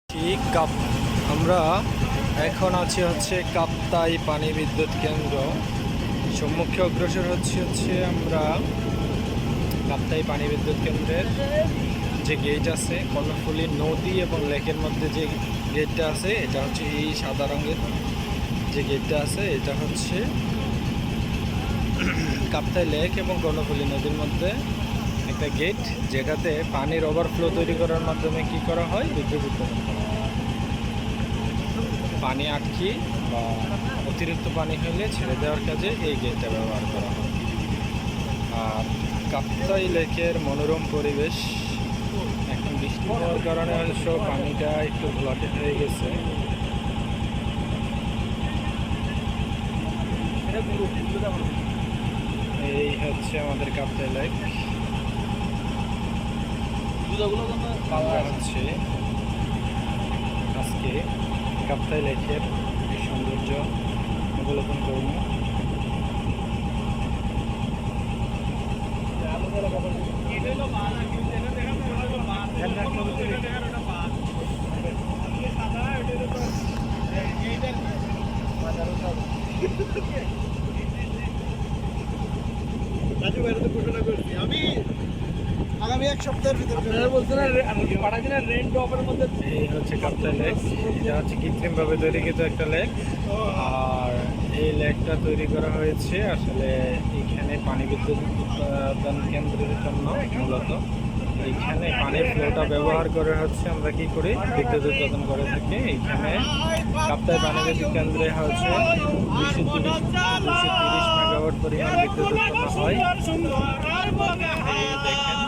ঠিক আমরা এখন আছি কাপ্তাই পানি বিদ্যুৎ কেন্দ্র। সম্মুখে অগ্রসর হচ্ছে আমরা কাপ্তাই পানি বিদ্যুৎ কেন্দ্রের যে গেট আছে, কর্ণফুলী নদী এবং লেকের মধ্যে যে গেটটা আছে, এটা হচ্ছে এই সাদা রঙের যে গেটটা আছে, এটা হচ্ছে কাপ্তাই লেক এবং কর্ণফুলী নদীর মধ্যে একটা গেট, যেটাতে পানির ওভারফ্লো তৈরি করার মাধ্যমে কি করা হয়, বিদ্যুৎ উৎপাদন করা হয়। পানি আটকি বা অতিরিক্ত পানি হলে ছেড়ে দেওয়ার কাজে এই গেটটা ব্যবহার করা হয়। আর কাপ্তাই লেকের মনোরম পরিবেশ, এখন বৃষ্টি হওয়ার কারণে অবশ্য পানিটা একটু ঘোলাটে হয়ে গেছে। এই হচ্ছে আমাদের কাপ্তাই লেক। আমরা আজকে কাপ্তাই লেকের সৌন্দর্য অবলোকন করব। আমি আগামী এক সপ্তাহের ভিতরে বলছেন রেন্ট অফের মধ্যে। এই হচ্ছে কাপ্তাই লেক, এটা হচ্ছে কৃত্রিমভাবে তৈরিকৃত একটা লেক। আর এই লেকটা তৈরি করা হয়েছে আসলে এখানে পানি বিদ্যুৎ উৎপাদন কেন্দ্রের জন্য। মূলত এইখানে পানির ফ্লোটা ব্যবহার করে আমরা কি করি, বিদ্যুৎ উৎপাদন করে থাকি। এইখানে কাপ্তাই পানি বিদ্যুৎ কেন্দ্রে 230 মেগাওয়াট পরিমাণ বিদ্যুৎ উৎপন্ন হয়। দেখেন